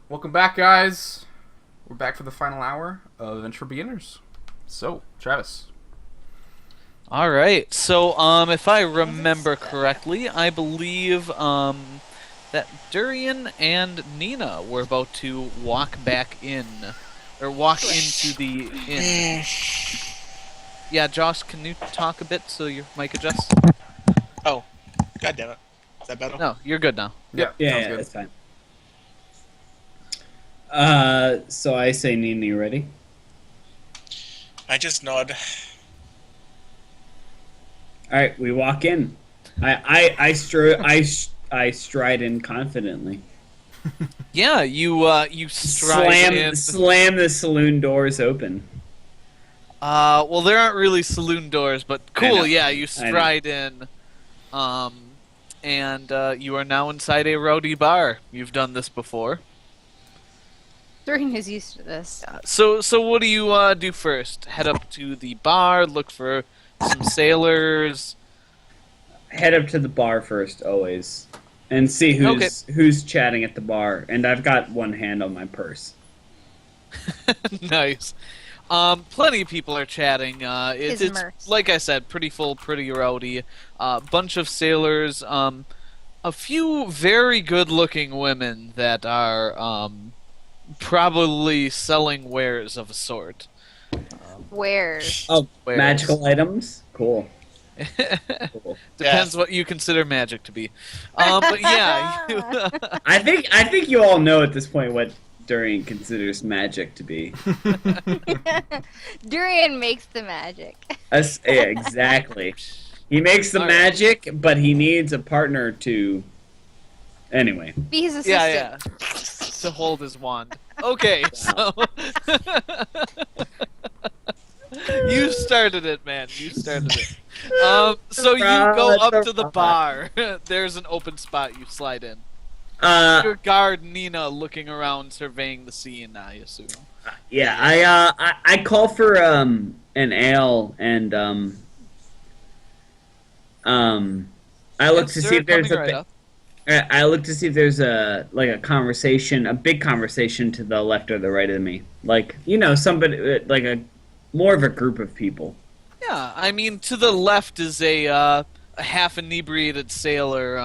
Welcome back, guys. We're back for the final hour of Adventure for Beginners. So, Travis. All right. So, if I remember correctly, I believe that Durian and Nina were about to walk back in, or walk into the inn. Yeah, Josh, can you talk a bit so your mic adjusts? Oh, god damn it. Is that better? No, you're good now. Yeah, Yeah, sounds yeah, good. that's fine. So I say, Nina, you ready? I just nod. All right, we walk in. I stride in confidently. Yeah, you stride in. Slam the saloon doors open. Well, there aren't really saloon doors, but I know. cool. Yeah, you stride in, and you are now inside a rowdy bar. You've done this before. Durian is used to this. So what do you do first? Head up to the bar, look for some sailors. Head up to the bar first, always, and see who's chatting at the bar. And I've got one hand on my purse. Nice. Plenty of people are chatting. It's Ismers. like I said, pretty full, pretty rowdy. Bunch of sailors. A few very good-looking women that are probably selling wares of a sort. Where? Oh, Wares. magical items. Cool. Cool. Depends what you consider magic to be. But yeah, I think you all know at this point what Durian considers magic to be. Durian makes the magic. Yeah, exactly. He makes the All right. magic, but he needs a partner to. Anyway, Be his assistant. yeah. To hold his wand. Okay, so you started it, man. You started it. So you go up to the bar. There's an open spot you slide in. Your guard Nina looking around, surveying the scene. I assume. yeah, I call for an ale and I look Yes, to sir, see if there's coming right up. I look to see if there's a conversation, a big conversation to the left or the right of me. Like, somebody like a more of a group of people. Yeah, I mean, to the left is a half inebriated sailor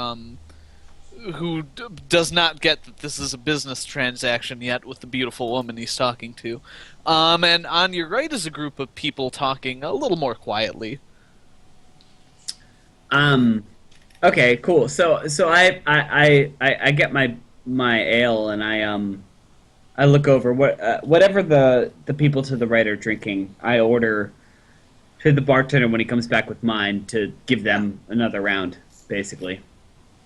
who does not get that this is a business transaction yet with the beautiful woman he's talking to. And on your right is a group of people talking a little more quietly. Okay, cool. So I get my ale and I look over whatever the people to the right are drinking. I order to the bartender when he comes back with mine to give them another round, basically,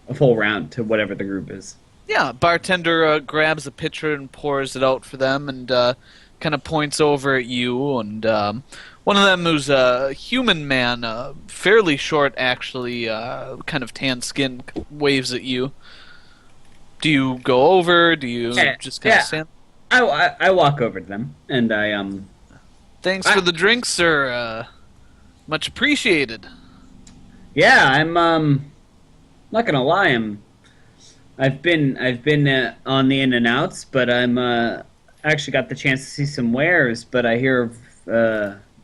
a full round to whatever the group is. Yeah, bartender grabs a pitcher and pours it out for them, and kind of points over at you. And one of them, who's a human man, fairly short actually, kind of tan skin, waves at you. Do you go over? Do you just kind of stand? I walk over to them and Thanks for the drink, sir. Much appreciated. yeah, I'm not gonna lie, I've been on the in and outs, but I'm actually got the chance to see some wares, but I hear of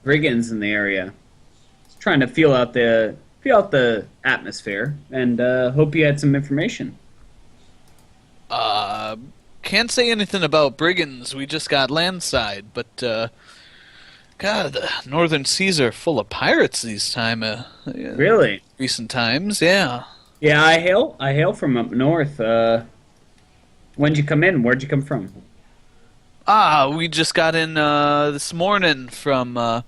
brigands in the area. Just trying to feel out the atmosphere and hope you had some information. Can't say anything about brigands. We just got landside, but God, the northern seas are full of pirates these Really? recent times. Yeah. Yeah, I hail from up north. When'd you come in? Where'd you come from? We just got in this morning from. Well,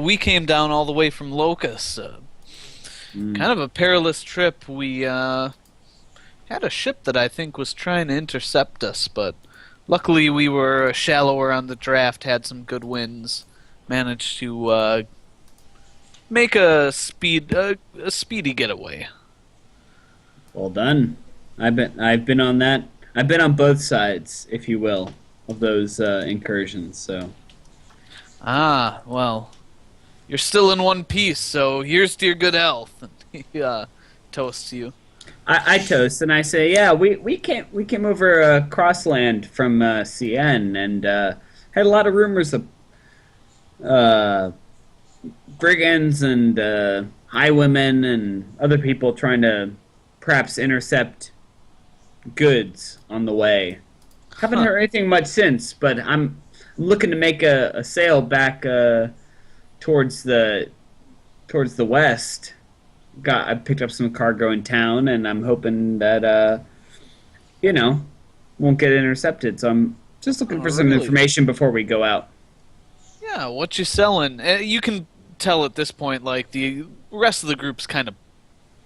we came down all the way from Locust. Kind of a perilous trip. We had a ship that I think was trying to intercept us, but luckily we were shallower on the draft, had some good winds, managed to make a speedy getaway. Well done. I've been on that. I've been on both sides, if you will, of those incursions. So Ah, well, you're still in one piece, so here's to your good health. He toasts you. I toast and I say, yeah, we came over crossland from CN and had a lot of rumors of uh, brigands and highwaymen and other people trying to perhaps intercept goods on the way. Haven't Huh. heard anything much since, but I'm looking to make a sail back towards the towards the west. I picked up some cargo in town, and I'm hoping that you know won't get intercepted. So I'm just looking Oh, for some really? information before we go out. Yeah, what you selling? You can tell at this point, like, the rest of the group's kind of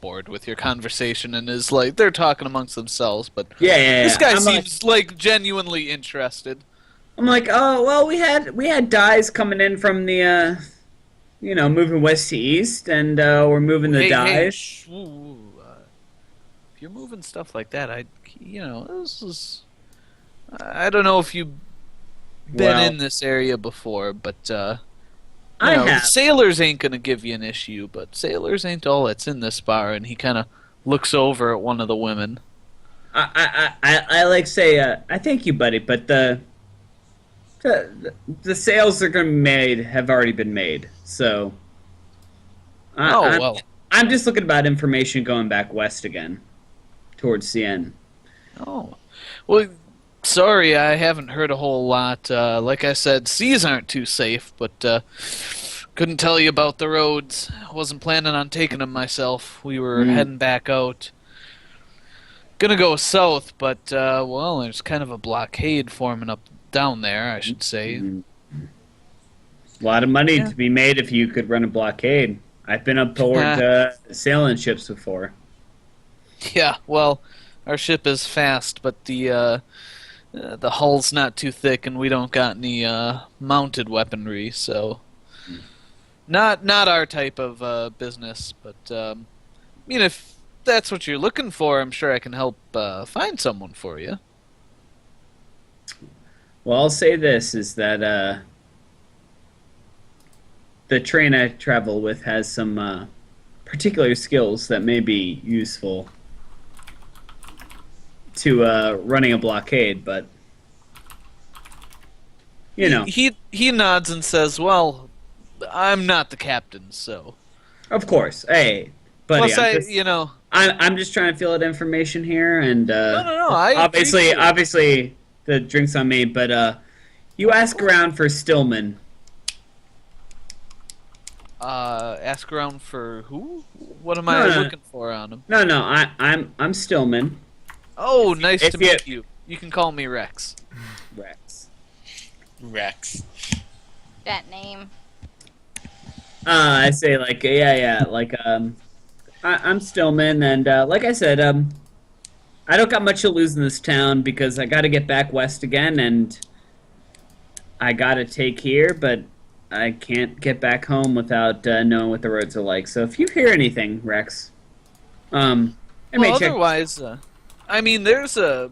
bored with your conversation and is like, they're talking amongst themselves, but Yeah. this guy I'm seems like genuinely interested. I'm like, oh well, we had dyes coming in from the moving west to east, and we're moving the Hey, dyes. shh, ooh, if you're moving stuff like that, this is. I don't know if you've been Well, in this area before, but I you know, have. sailors ain't gonna give you an issue, but sailors ain't all that's in this bar. And he kind of looks over at one of the women. I like say, I thank you, buddy, but the sales that are going to be made have already been made. So, Oh, I'm, well. I'm just looking about information going back west again, towards CN. Oh, well. Sorry, I haven't heard a whole lot. Like I said, seas aren't too safe, but couldn't tell you about the roads. Wasn't planning on taking them myself. We were heading back out. Gonna go south, but well, there's kind of a blockade forming up down there, I should say. A lot of money Yeah. to be made if you could run a blockade. I've been up toward sailing ships before. Yeah, well, our ship is fast, but the hull's not too thick, and we don't got any mounted weaponry, so not our type of business. But I mean, if that's what you're looking for, I'm sure I can help find someone for you. Well, I'll say this, is that the train I travel with has some particular skills that may be useful to running a blockade, but you know, He nods and says, "Well, I'm not the captain, so." of course. Hey, buddy, Plus, you know. I'm just trying to fill out information here, and No. I obviously, appreciate it. obviously, the drink's on me. But you ask around for Stillman. Ask around for who? What am No, I no. looking for on him? No, I'm Stillman. Oh, nice if to you- meet you. You can call me Rex. Rex. Rex. That name. I say like yeah, like I'm Stillman, and like I said, I don't got much to lose in this town because I got to get back west again, and I got to take here, but I can't get back home without knowing what the roads are like. So if you hear anything, Rex, I may Well, check. otherwise, I mean, there's a,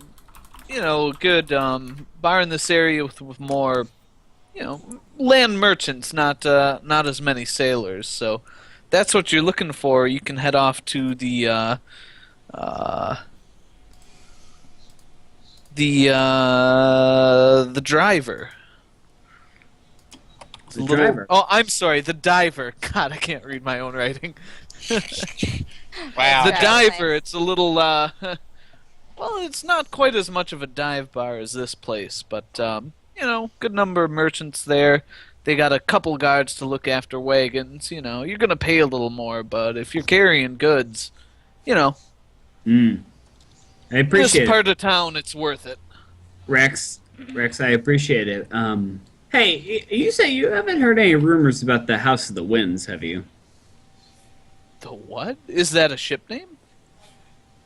good bar in this area with more, land merchants, not as many sailors. So that's what you're looking for. You can head off to the driver. The driver. Oh, I'm sorry, the diver. God, I can't read my own writing. Wow. The Yeah. diver. Nice. It's a little. Well, it's not quite as much of a dive bar as this place, but good number of merchants there. They got a couple guards to look after wagons. You're gonna pay a little more, but if you're carrying goods, I this appreciate it. part of town, it's worth it. Rex, I appreciate it. Hey, you say you haven't heard any rumors about the House of the Winds, have you? The what? Is that a ship name?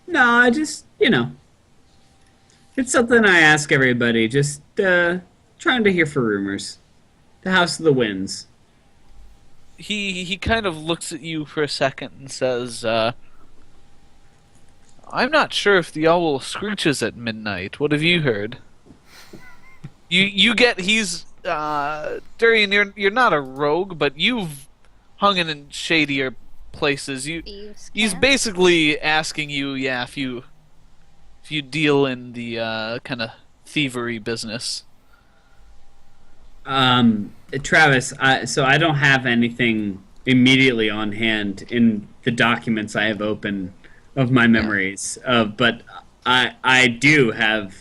No, I just, it's something I ask everybody, just trying to hear for rumors. The House of the Winds. He kind of looks at you for a second and says, I'm not sure if the owl screeches at midnight. What have you heard? You get he's Durian, you're not a rogue, but you've hung in shadier places. Thieves He's camp? basically asking you, yeah, if you deal in the kind of thievery business. Travis, so I don't have anything immediately on hand in the documents I have open of my memories but I do have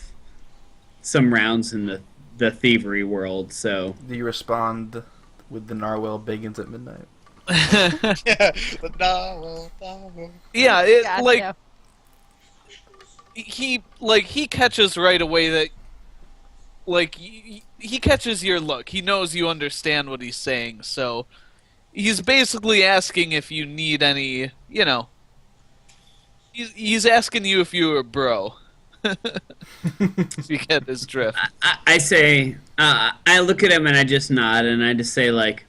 some rounds in the thievery world. So Do you respond with the narwhal begins at midnight? Yeah. No. Yeah, Gotcha. he catches right away that he catches your look. He knows you understand what he's saying, so he's basically asking if you need any, he's asking you if you're a bro. If you get his drift. I say I look at him and I just nod and I just say like,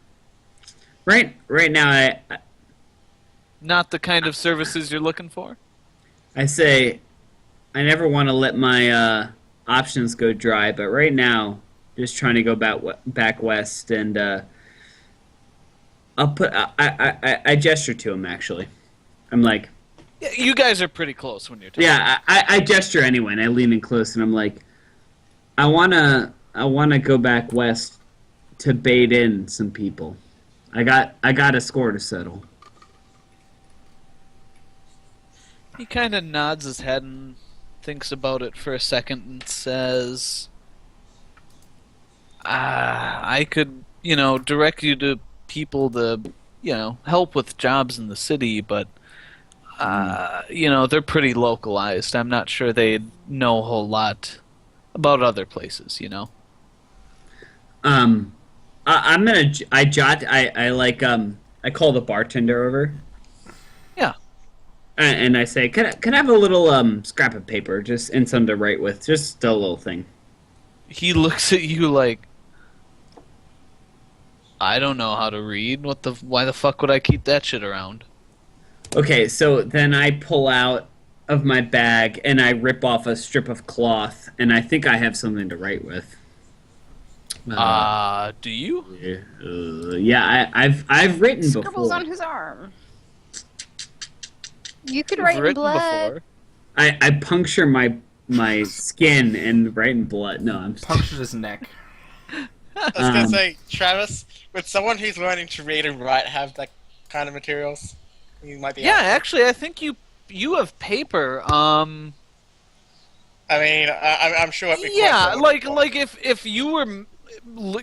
right now Not the kind of services you're looking for? I say I never want to let my options go dry, but right now just trying to go back west and I'll put I gesture to him actually. I'm like, Yeah, you guys are pretty close when you're talking. yeah, I gesture anyway, and I lean in close, and I'm like, I wanna go back west to bait in some people. I got a score to settle. He kind of nods his head and thinks about it for a second and says, I could, direct you to people to, help with jobs in the city, but they're pretty localized. I'm not sure they know a whole lot about other places, I call the bartender over. Yeah. And I say, can I have a little scrap of paper, just and something to write with, just a little thing. He looks at you like, I don't know how to read. Why the fuck would I keep that shit around? Okay, so then I pull out of my bag and I rip off a strip of cloth, and I think I have something to write with. Do you? Yeah, I've written Scribbles before. on his arm. You could You've write in written blood. before. I puncture my skin and write in blood. No, I'm Punctured his neck. I was gonna say, Travis, would someone who's learning to read and write have that kind of materials? You might be. Yeah, helpful. actually, I think you have paper. I mean, I'm sure it'd be Yeah, quite like if you were,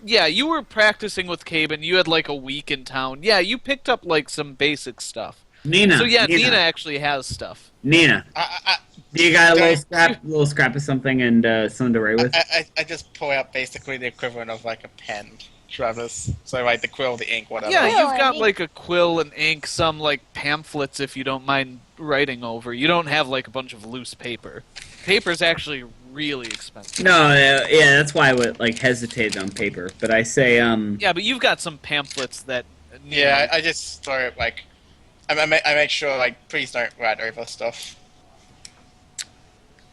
you were practicing with Cabe and you had like a week in town. Yeah, you picked up like some basic stuff. Nina. So yeah, Nina actually has stuff. Nina, I, do you got a Don't- little scrap of something and something to write with? I just pull out basically the equivalent of like a pen, Travis. So like the quill, the ink, whatever. Yeah, Quill you've and got ink. like a quill and ink, some like pamphlets if you don't mind writing over. You don't have like a bunch of loose paper. Paper's actually really expensive. No, yeah, that's why I would like hesitate on paper. But I say, Yeah, but you've got some pamphlets that. Yeah, I just throw it like. I make sure like please don't write over stuff.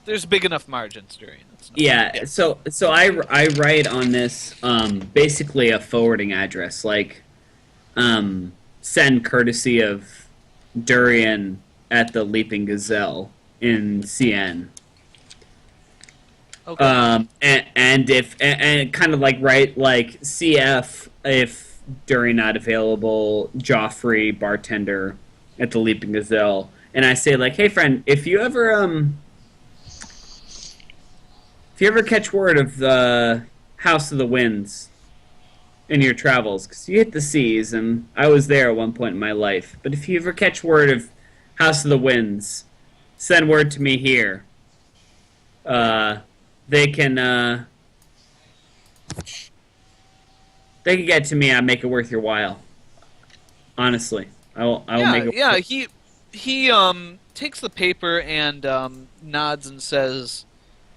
There's big enough margins, Durian. yeah. So I write on this basically a forwarding address, like send courtesy of Durian at the Leaping Gazelle in CN. Okay. And if and kind of like write like CF if Durian not available, Joffrey bartender at the Leaping Gazelle, and I say like, hey friend, if you ever catch word of the House of the Winds in your travels, because you hit the seas, and I was there at one point in my life, but if you ever catch word of House of the Winds, send word to me here. They can get to me. I make it worth your while. Honestly, I will make it. Yeah. He takes the paper and nods and says,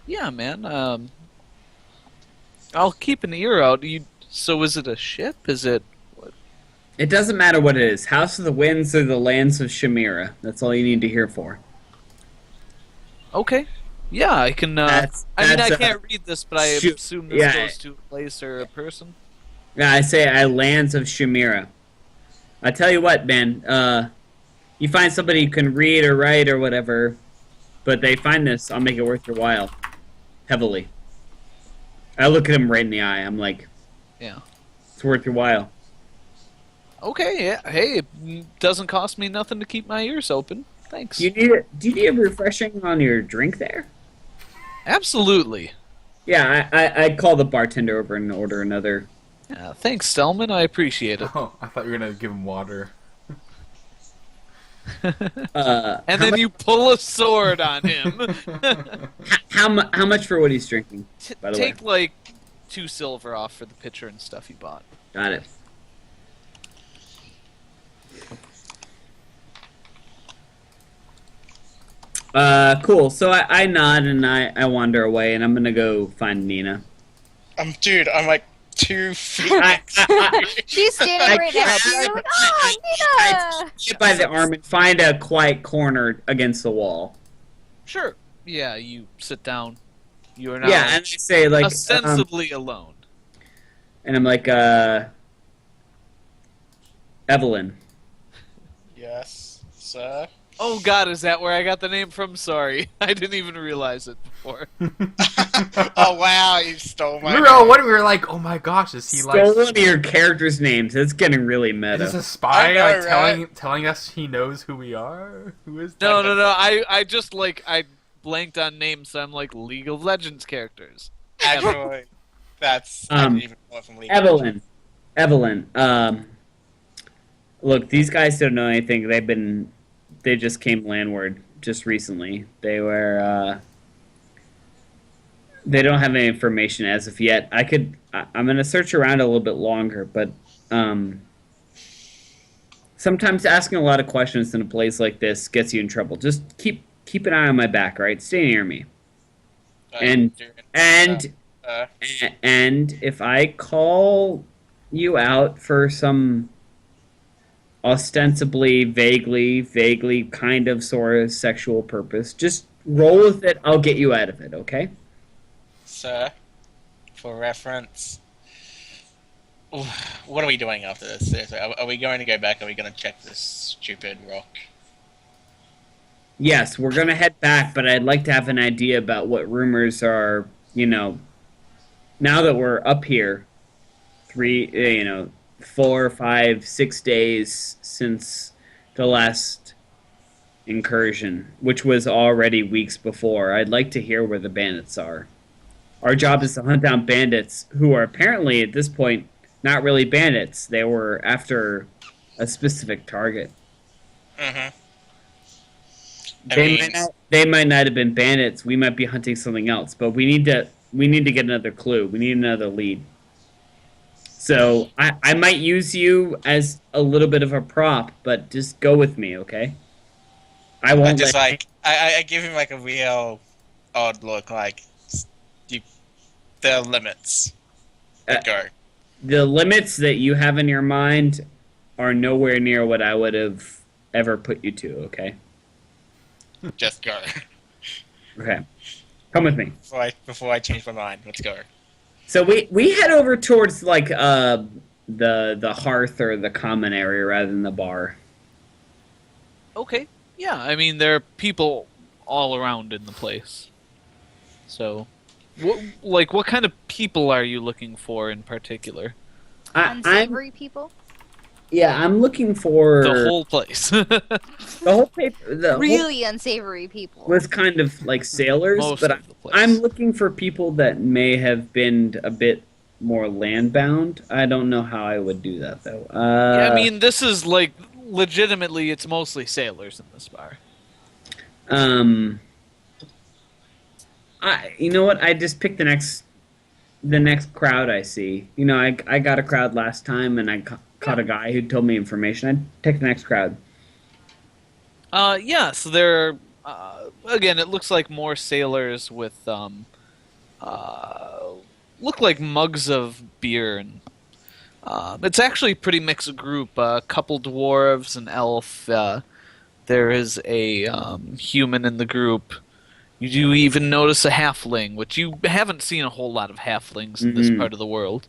"Yeah, man. I'll keep an ear out. So is it a ship? Is it?" It doesn't matter what it is. House of the Winds or the lands of Shamira. That's all you need to hear for. Okay. Yeah, I can. I that's, can't read this, but I shoot, assume this yeah. goes to a place or a person. Yeah, I say lands of Shamira. I tell you what, man. you find somebody who can read or write or whatever, but they find this, I'll make it worth your while. Heavily. I look at him right in the eye. I'm like, Yeah. it's worth your while. Okay, yeah. Hey, it doesn't cost me nothing to keep my ears open. Thanks. Do you need a refreshing on your drink there? Absolutely. Yeah, I'd call the bartender over and order another. Yeah, thanks, Stelman. I appreciate it. Oh, I thought you were gonna give him water. And then you pull a sword on him. How much for what he's drinking? By the way, Take like 2 silver off for the pitcher and stuff you bought. got it. Cool. So I nod and I wander away, and I'm gonna go find Nina. Dude, I'm like 2 feet I- next to I- you. She's standing right next to you. You're like, oh, Nina! Get by the arm and find a quiet corner against the wall. Sure. Yeah, you sit down. You are now Yeah, and I say like, ostensibly alone. and I'm like, Evelyn. Yes, sir. Oh god, is that where I got the name from? Sorry. I didn't even realize it before. Oh wow, you stole my. We were all wondering, we were like, oh my gosh, is he Stole like... one of your characters' names. It's getting really Is meta. this a spy I know, like right? telling us he knows who we are? Who is that? No. I just like I blanked on names, so I'm like League of Legends characters. Actually, that's. I didn't even know it from League of Legends. Evelyn. Look, these guys don't know anything. They just came landward just recently. They were, they don't have any information as of yet. I'm gonna search around a little bit longer, but, sometimes asking a lot of questions in a place like this gets you in trouble. Just keep an eye on my back, right? Stay near me. And- Dude, And uh, And if I call you out for some ostensibly, vaguely kind of sort of sexual purpose, just roll with it. I'll get you out of it, okay? sir, for reference, what are we doing after this? Seriously, are we going to go back? Are we going to check this stupid rock? Yes, we're going to head back, but I'd like to have an idea about what rumors are, now that we're up here, 4, 5, 6 days since the last incursion, which was already weeks before. I'd like to hear where the bandits are. Our job is to hunt down bandits who are apparently, at this point, not really bandits. They were after a specific target. Mm-hmm. They might not have been bandits. We might be hunting something else, but we need to get another clue. We need another lead. So I might use you as a little bit of a prop, but just go with me, okay? I won't I give him like a real odd look, like there are limits. Go. The limits that you have in your mind are nowhere near what I would have ever put you to, okay? Just go. Okay. Come with me. Before I change my mind, let's go. So we head over towards like the hearth or the common area rather than the bar. Okay. Yeah, I mean there are people all around in the place. So, what kind of people are you looking for in particular? I'm Unsavory people? I'm looking for The whole place. the whole paper. The whole Really unsavory people. was kind of like sailors, Most but of the place. I'm looking for people that may have been a bit more landbound. I don't know how I would do that though. Yeah, I mean, this is like legitimately, it's mostly sailors in this bar. You know what? I just picked the next crowd I see. I got a crowd last time, and I caught a guy who told me information. I'd take the next crowd. Yeah. So there, again, it looks like more sailors with look like mugs of beer, and it's actually a pretty mixed group. A couple dwarves, an elf. There is a human in the group. You do even notice a halfling, which you haven't seen a whole lot of halflings in this part of the world.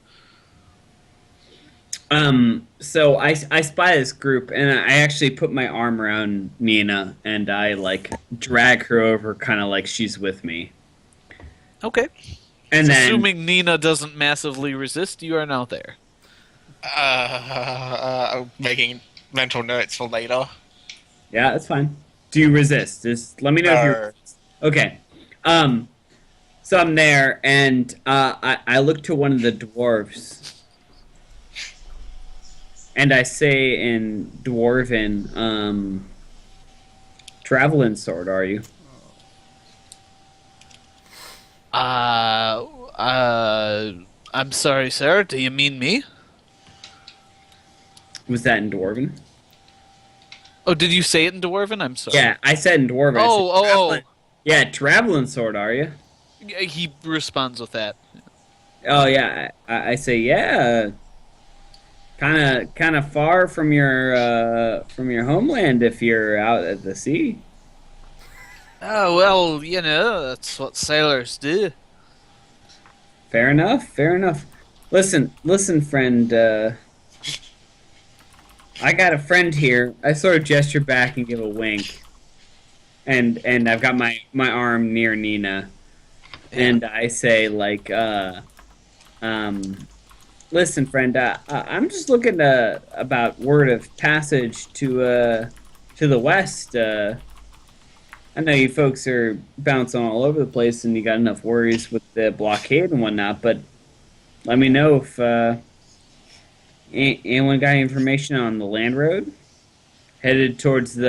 So I spy this group, and I actually put my arm around Nina, and I like drag her over, kind of like she's with me. Okay. And then, Assuming Nina doesn't massively resist, you are now there. Making mental notes for later. yeah, that's fine. Do you resist? Just let me know if you. No. Okay. So I'm there, and I look to one of the dwarves, and I say in Dwarven, traveling sword, are you? I'm sorry, sir. Do you mean me? Was that in Dwarven? Oh, did you say it in Dwarven? I'm sorry. Yeah, I said in Dwarven. I said, Oh. "Traveling-" Yeah, traveling sword, are you? Yeah, he responds with that. Oh yeah, I say yeah. Kind of far from your homeland if you're out at the sea. Oh, well, you know, that's what sailors do. Fair enough. Fair enough. Listen, friend. I got a friend here. I sort of gesture back and give a wink, and I've got my arm near Nina, and I say like, listen, friend. I'm just looking about word of passage to the west. I know you folks are bouncing all over the place, and you got enough worries with the blockade and whatnot. But let me know if anyone got any information on the land road headed towards to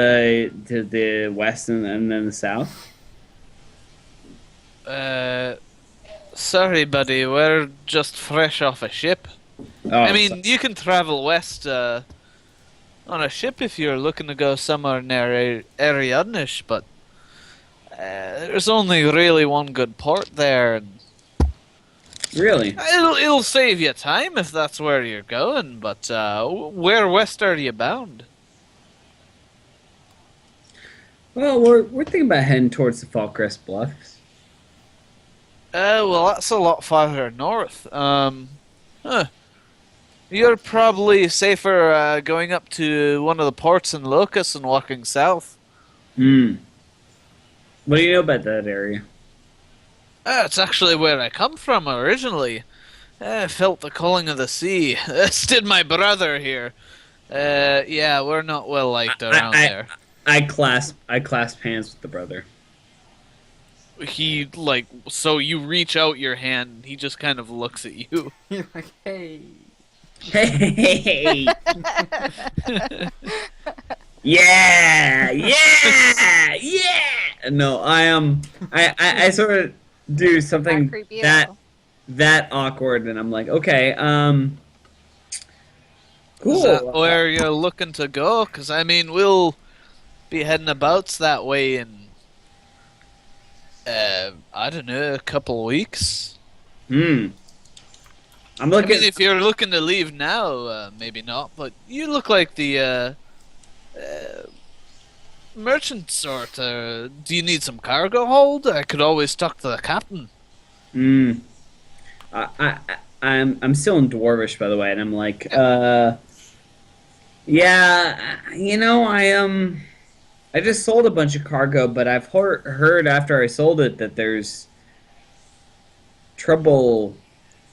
the west and then the south. Sorry, buddy, we're just fresh off a ship. Oh, I mean, you can travel west on a ship if you're looking to go somewhere near Ariadnish, but there's only really one good port there. And really? it'll save you time if that's where you're going, but where west are you bound? Well, we're thinking about heading towards the Fallcrest Bluffs. Well, that's a lot farther north. You're probably safer going up to one of the ports in Locust and walking south. Hmm. What do you know about that area? It's actually where I come from originally. I felt the calling of the sea. As did my brother here. Yeah, we're not well liked around there. I clasp hands with the brother. He, so you reach out your hand, and he just kind of looks at you. You're like, hey. Hey! Yeah! No, I sort of do something Not creepy at all. that awkward, and I'm like, okay, cool. Is that where you're looking to go? Because, I mean, we'll be heading abouts that way in, I don't know, a couple weeks. I'm I looking. mean, if you're looking to leave now, maybe not, but you look like the, merchant sort. Do you need some cargo hold? I could always talk to the captain. I'm still in Dwarvish, by the way, and I'm like, yeah, you know, I just sold a bunch of cargo, but I've heard after I sold it that there's trouble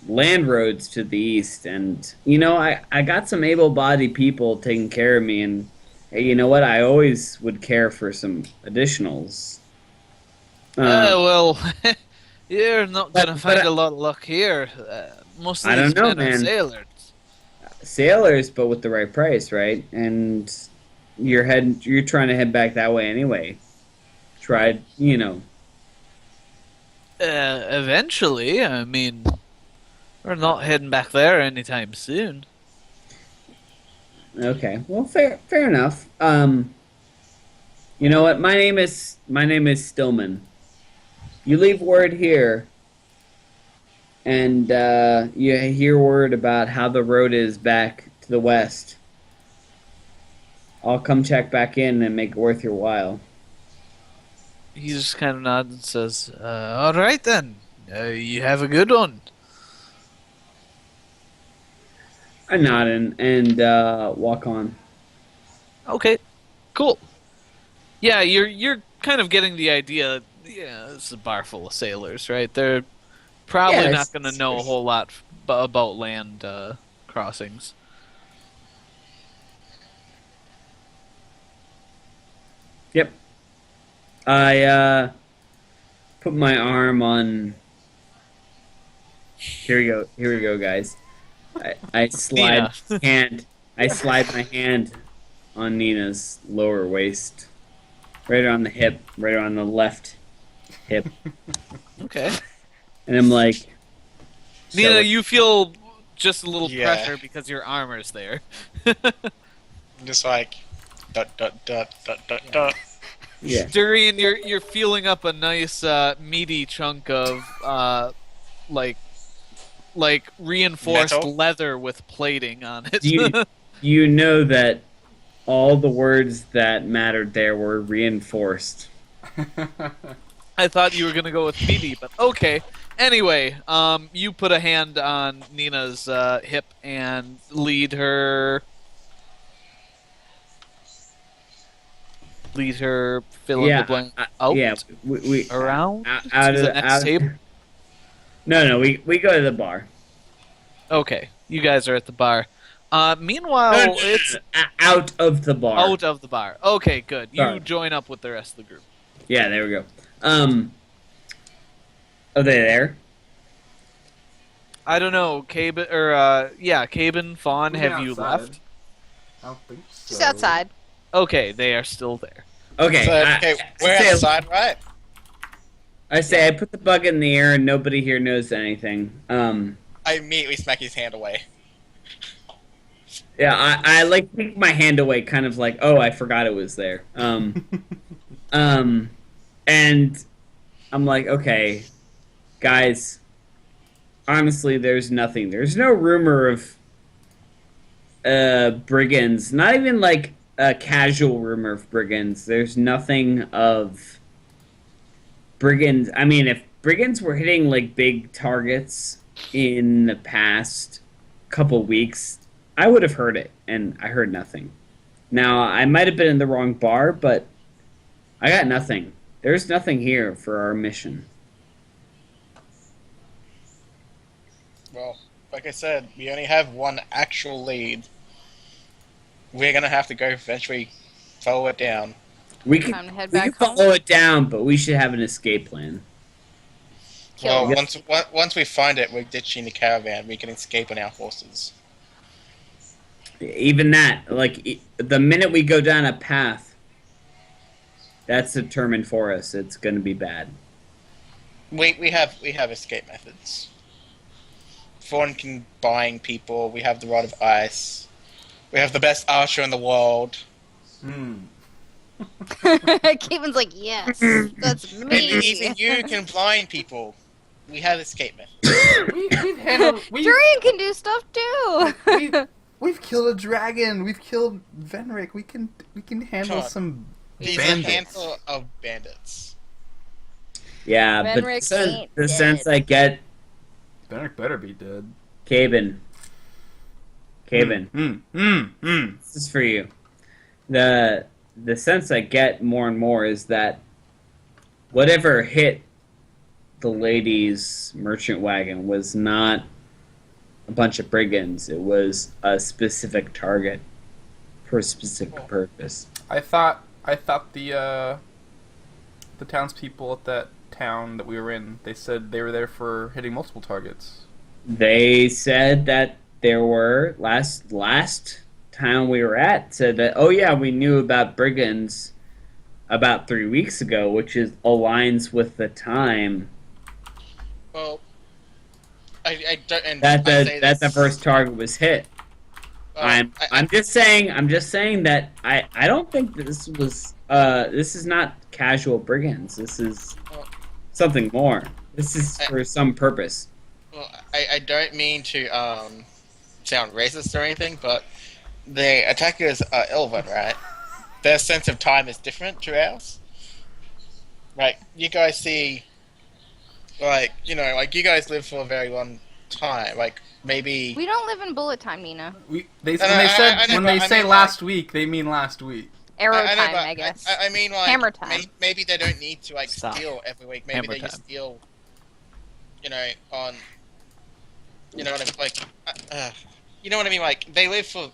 land roads to the east, and you know, I got some able-bodied people taking care of me, and hey, you know what? I always would care for some additionals. Well, you're not But- gonna find but I- a lot of luck here. Most of I these don't know, men are man. sailors. Sailors, but with the right price, right? And you're trying to head back that way anyway. Tried, you know. Eventually, I mean, we're not heading back there anytime soon. Okay, well, fair enough. You know what? My name is Stillman. You leave word here, and you hear word about how the road is back to the west. I'll come check back in and make it worth your while. He just kind of nods and says, "All right then. You have a good one." I nod and walk on. Okay, cool. Yeah, you're kind of getting the idea. Yeah, this is a bar full of sailors, right? They're probably Yeah, not going to know a whole lot about land crossings. Yep. I put my arm on. Here we go. Here we go, guys. I slide Nina. hand. I slide my hand on Nina's lower waist, right on the hip, right on the left hip, Okay. and I'm like, Nina, so- you feel just a little Yeah. pressure because your armor's there. Just like, dot, dot, dot, dot, dot, dot. yeah, Durian, you're feeling up a nice meaty chunk of like reinforced Metal? leather with plating on it. you know that all the words that mattered there were reinforced. I thought you were gonna go with meaty, but okay. Anyway, you put a hand on Nina's hip and lead her fill in Yeah, the blank I- out yeah, we around out to of the next table. No, we go to the bar. Okay, you guys are at the bar. Meanwhile, it's out of the bar. out of the bar. Okay, good. You Sorry. join up with the rest of the group. Yeah, there we go. Are they there? I don't know, Cabin Cabin, Fawn, We're have you outside. left? I don't think so. Just outside. Okay, they are still there. Okay. So, okay, we're say- outside, right? I say I put the bug in the air and nobody here knows anything. I immediately smack his hand away. Yeah, I like take my hand away, kind of like, oh, I forgot it was there. And I'm like, okay, guys, honestly, there's nothing. There's no rumor of brigands. Not even like a casual rumor of brigands. There's nothing of brigands. I mean, if brigands were hitting like big targets in the past couple weeks, I would have heard it, and I heard nothing. Now, I might have been in the wrong bar, but I got nothing. There's nothing here for our mission. Well, like I said, we only have one actual lead. We're gonna have to go eventually follow it down. We can, Time to head we can back home. follow it down, but we should have an escape plan. Kill Well, them. once we find it, we're ditching the caravan. We can escape on our horses. Even that, like, the minute we go down a path, that's determined for us. It's going to be bad. We have escape methods. Fawn can bind people. We have the Rod of Ice. We have the best archer in the world. Hmm. Kevin's like, yes, that's And me. even you can blind people. We have escape methods. We've handled. Durian can do stuff too. We've killed a dragon. We've killed Venric. We can handle Todd, some He's bandits. a handful of bandits. Yeah, but Benric the ain't the dead. sense I get, Venric better be dead. Caven. This is for you. The sense I get more and more is that whatever hit the lady's merchant wagon was not a bunch of brigands. It was a specific target for a specific purpose. I thought the townspeople at that town that we were in, they said they were there for hitting multiple targets. They said that there were last town we were at said that, oh yeah, we knew about brigands about 3 weeks ago, which is aligns with the time Well, I don't. And that I say the this- first target was hit. I'm just saying that I don't think this was this is not casual brigands. This is something more. This is for some purpose. Well, I don't mean to sound racist or anything, but the attackers are Elven, right? Their sense of time is different to ours. Like, you guys see, like, you know, like, you guys live for a very long time. Like maybe. We don't live in bullet time, Nina. When no, they said I know, when but they I say mean, last week, they mean last week. Arrow I know, time, but I guess. I mean, like Hammer time. Maybe they don't need to like Stop. steal every week. Maybe Hammer they just time. steal. You know, on. You know what I mean? Like, you know what I mean? Like they live for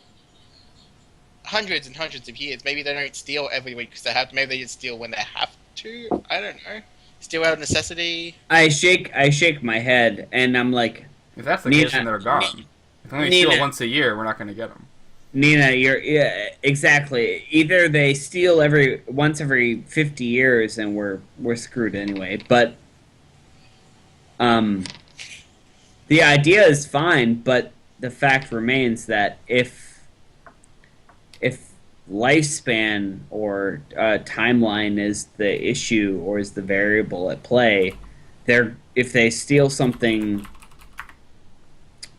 hundreds and hundreds of years. Maybe they don't steal every week because they have to. Maybe they just steal when they have to. I don't know. Steal out of necessity. I shake my head, and I'm like, If that's the Nina- case, then they're gone. If we only Nina- steal once a year, we're not going to get them. Nina, yeah, exactly. Either they steal once every 50 years, and we're screwed anyway. But the idea is fine, but the fact remains that if lifespan or timeline is the issue or is the variable at play, if they steal something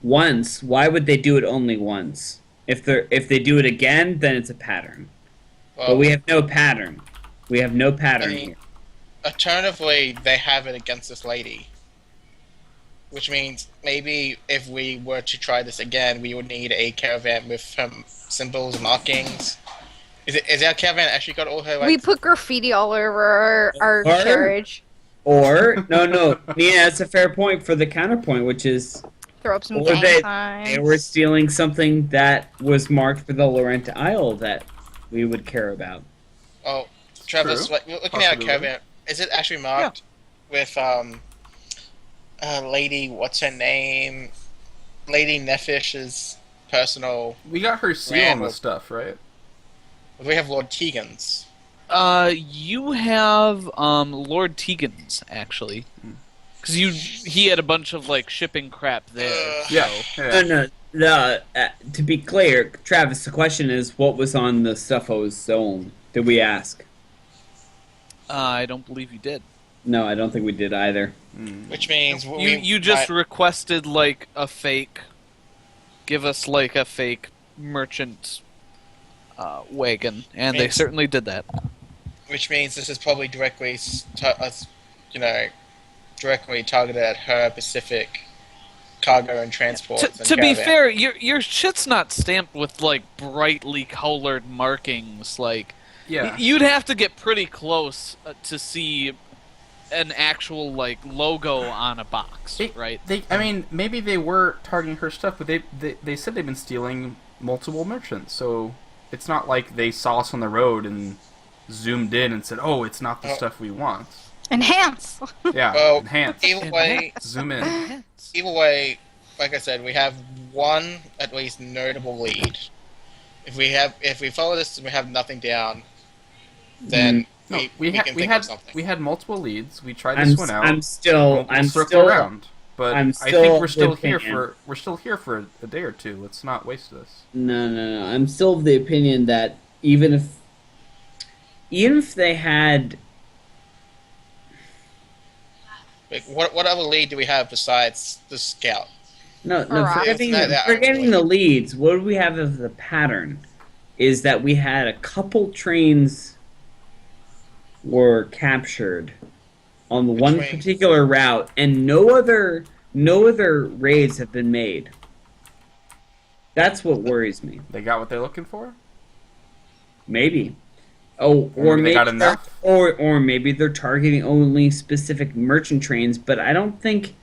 once, why would they do it only once? If they do it again, then it's a pattern. Well, But we have no pattern. We have no pattern I mean- here. Alternatively, they have it against this lady. Which means maybe if we were to try this again, we would need a caravan with symbols, markings. Is our caravan actually got all her like? We put graffiti all over our Pardon? carriage. Or no, Nina, that's a fair point for the counterpoint, which is Throw up some Or gang they signs. were stealing something that was marked for the Lorenta Isle that we would care about. Oh, Travis, True. looking at our Possibility. caravan, is it actually marked with lady? What's her name? Lady Nefish's personal. We got her seal on Randall. the stuff, right? We have Lord Tegan's. You have Lord Tegan's actually, because he had a bunch of like shipping crap there. Yeah. so- yeah. No. To be clear, Travis, the question is, what was on the Stuffo's zone? Did we ask? I don't believe you did. No, I don't think we did either. Which means You just requested like a fake. Give us like a fake merchant wagon, and they Yes. certainly did that. which means this is probably directly directly targeted at her Pacific cargo and transport. To be fair, your shit's not stamped with like brightly colored markings. Like Yeah. you'd have to get pretty close to see an actual like logo on a box, right? I mean, maybe they were targeting her stuff, but they said they've been stealing multiple merchants, so it's not like they saw us on the road and zoomed in and said, "Oh, it's not the stuff we want." Enhance. Yeah, Well, enhance, either way, zoom in. like I said, we have one at least notable lead. If we follow this and we have nothing down, then No, we can think of something. we had multiple leads. We tried I'm, this one out. I'm still, We'll I'm circle still, around, but I'm I still think we're of still the here opinion- for a day or two. Let's not waste this. No. I'm still of the opinion that even if they had, Like, what other lead do we have besides the scout? no, Alright. forgetting, It's not that forgetting early. the leads, what do we have of the pattern? Is that we had a couple trains were captured on the one trains? particular route, and no other raids have been made. That's what worries me. They got what they're looking for. Maybe. Oh, Or or maybe they maybe got they're- enough. or maybe they're targeting only specific merchant trains, but I don't think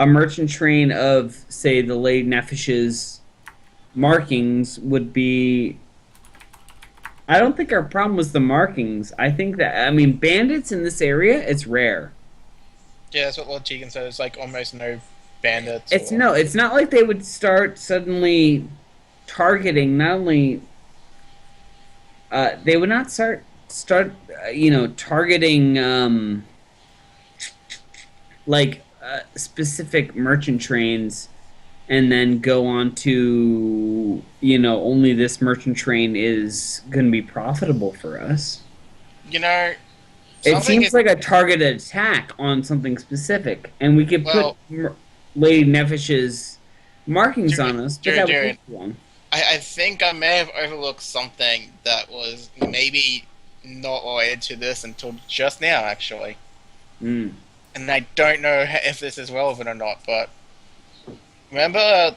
a merchant train of, say, the Lady Nefish's markings would be. I don't think our problem was the markings. I think that, I mean, bandits in this area, it's rare. Yeah, that's what Lord Tegan said. It's like almost no bandits. It's not like they would start suddenly targeting not only. They would not start targeting specific merchant trains, and then go on to only this merchant train is going to be profitable for us. You know, It something seems is- like a targeted attack on something specific, and we could Well- put Lady Nefish's markings Dude, on us, but dude, that dude. was one. I think I may have overlooked something that was maybe not related to this until just now, actually. Mm. And I don't know if this is relevant or not, but remember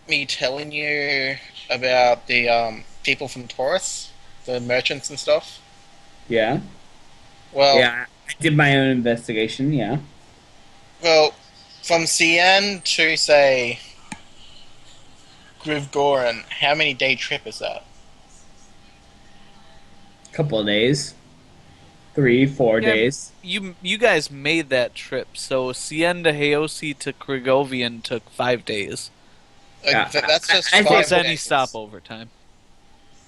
me telling you about the people from Taurus, the merchants and stuff? Yeah. Well, Yeah. I did my own investigation. Yeah. well, from Cien to say Grivgoran, how many day trip is that? Couple of days. 3, 4 Yeah. days. You guys made that trip, so Cien to Hayosi to Krigovian took 5 days. Like, Yeah, that's just I think- five Plus any days. stopover time.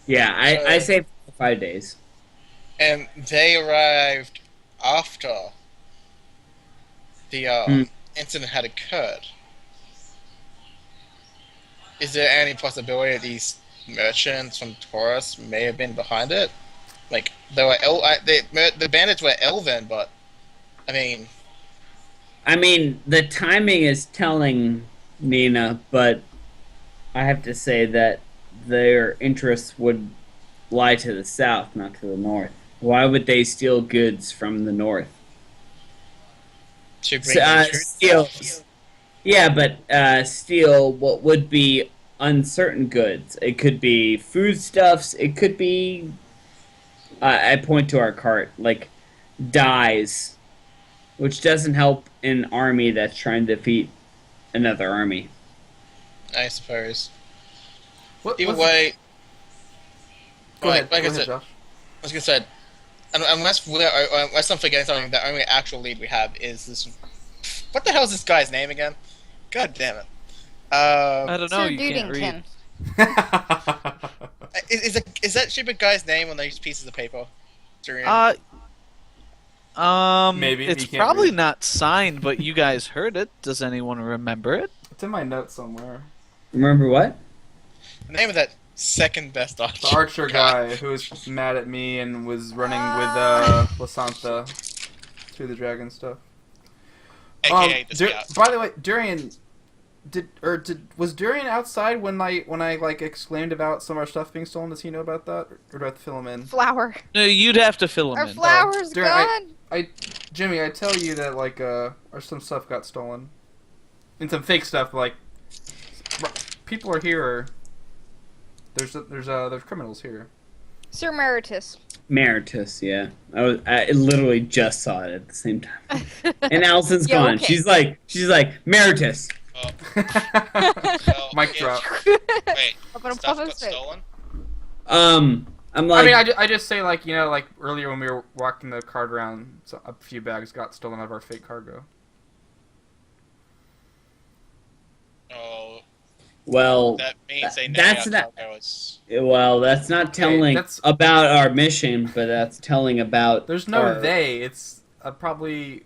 Yeah, I So- say 5 days. And they arrived after the Hmm. incident had occurred. Is there any possibility that these merchants from Taurus may have been behind it? Like, they were the bandits were Elven, but I mean, I mean, the timing is telling, Nina, but I have to say that their interests would lie to the south, not to the north. Why would they steal goods from the north? to bring in truth. Steal. Yeah, but steal what would be uncertain goods. It could be foodstuffs. It could be. I point to our cart, like dyes, which doesn't help an army that's trying to defeat another army. I suppose. What, Either what's- way, Go ahead, like go I ahead, said, Josh. I was gonna say, unless I'm forgetting something, the only actual lead we have is this. What the hell is this guy's name again? God damn it! I don't know. Sir You can't read. Dudington. Is that stupid guy's name on these pieces of paper? Durian? Maybe, it's you can't probably read. not signed, but you guys heard it. Does anyone remember it? It's in my notes somewhere. Remember what? The name of that second best archer. The archer guy who was mad at me and was running with Lasantha through the dragon stuff. AKA the scout. By the way, Durian, was Durian outside when I like exclaimed about some of our stuff being stolen? Does he know about that, or do I have to fill him in? Flower. No, you'd have to fill them Our in. flower's Dude, gone. Jimmy, I tell you that like our some stuff got stolen, and some fake stuff. Like people are here. There's criminals here. Sir Meritus. Meritus, yeah. I literally just saw it at the same time. And Allison's Yeah, gone. okay. She's like Meritus. Well, Mic yeah. drop. Wait, Open a stuff puff of got spit. stolen? I'm I like, mean, I just say like like earlier when we were walking the cart around, so a few bags got stolen out of our fake cargo. Oh, well, that means they know that's our not- cargo is... that's not telling that's- about our mission, but that's telling about. There's no our- they. It's probably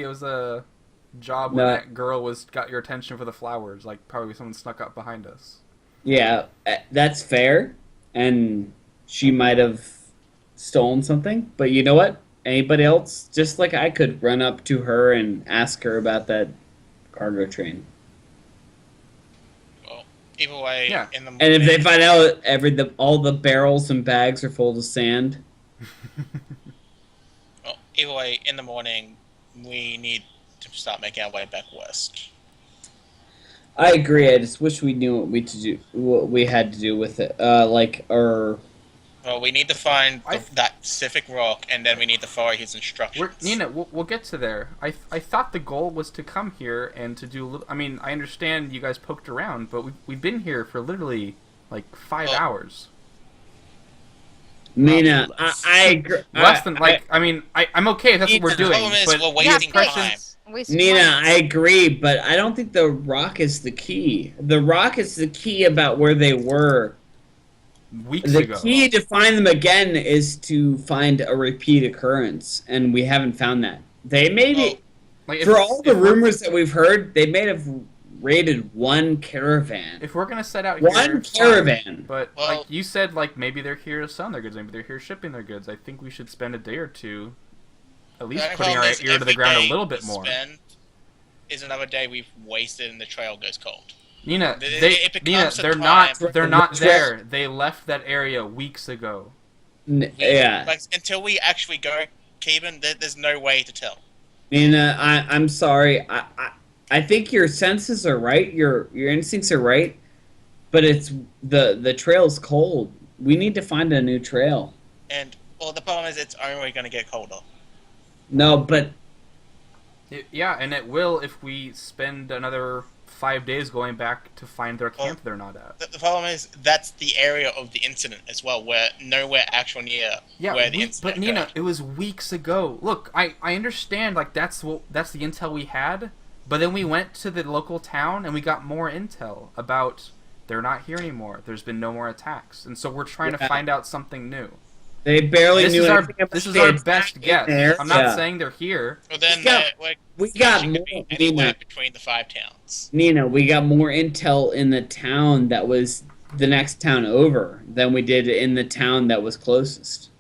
it was a job No. when that girl got your attention for the flowers. Like probably someone snuck up behind us. Yeah, that's fair, and she might have stolen something. But you know what? Anybody else, just like I could run up to her and ask her about that cargo train. Well, either way, Yeah. in the And if they morning- find out all the barrels and bags are full of sand, Well, either way, in the morning, we need to start making our way back west. I agree. I just wish we knew what we had to do with it. Well, we need to find I- that specific rock, and then we need to follow his instructions. Nina, we'll get to there. I thought the goal was to come here and to do a little. I mean, I understand you guys poked around, but we've been here for literally like 5 Oh. hours. Mina, I agree. Less than I'm okay if that's what we're The doing. problem is but we're Yeah, wasting questions- time. Wasting Nina, time. I agree, but I don't think the rock is the key. The rock is the key about where they were. Weeks The ago. key to find them again is to find a repeat occurrence, and we haven't found that. They may be, Like, if- for all the if we're- rumors that we've heard, they may have raided one caravan. If we're gonna set out here, One fine. caravan. But Well- like you said, like maybe they're here selling their goods, maybe they're here shipping their goods. I think we should spend a day or two, at least The only putting our problem is ear to the every ground a day little bit we more. spend is another day we've wasted and the trail goes cold. Nina, It becomes Nina, a they're time- not, they're not Which there. They left that area weeks ago. Yeah. Like, until we actually go, Keeban, there's no way to tell. Nina, I'm sorry. I think your senses are right. Your instincts are right, but it's the trail's cold. We need to find a new trail. And well, the problem is it's only going to get colder. No, but Yeah, and it will if we spend another 5 days going back to find their camp they're not at. The problem is that's the area of the incident as well, where nowhere actual near Yeah, where the but incident Nina, occurred. it was weeks ago. Look, I understand, like, that's the intel we had, but then we went to the local town and we got more intel about they're not here anymore. There's been no more attacks, and so we're trying to Yeah. find out something new. they barely This knew is our anything about the best attack guess. there. I'm not Yeah. saying they're here. Well, then We got could more. be anywhere Nina, between the 5 towns. Nina, we got more intel in the town that was the next town over than we did in the town that was closest.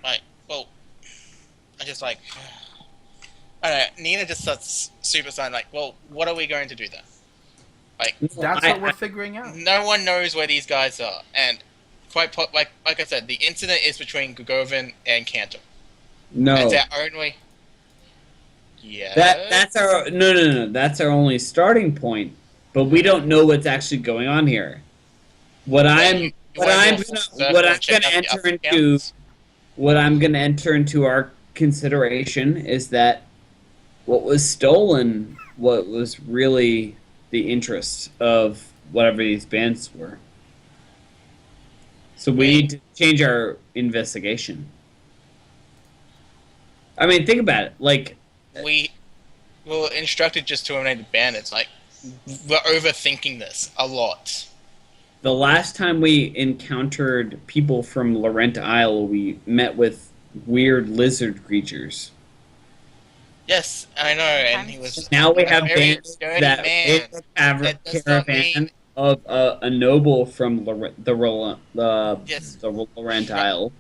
Like, well, I just like, I don't know. Nina just starts super sign like, well, what are we going to do then? Like, That's I- what we're figuring out. no one knows where these guys are, and like I said, the incident is between Gugovin and Cantor. No. That's our only. Yeah. That's our no. That's our only starting point, but we don't know what's actually going on here. What I'm gonna enter into our consideration is that what was stolen, what was really the interest of whatever these bands were. So we need to change our investigation. I mean, think about it. Like, We were instructed just to eliminate the bandits. Like, we're overthinking this a lot. the last time we encountered people from Laurent Isle, we met with weird lizard creatures. Yes, I know, and he was. Now we have a very bandits dirty that man. raid the That does not caravan mean- of a noble from Yes. the Laurent Isle.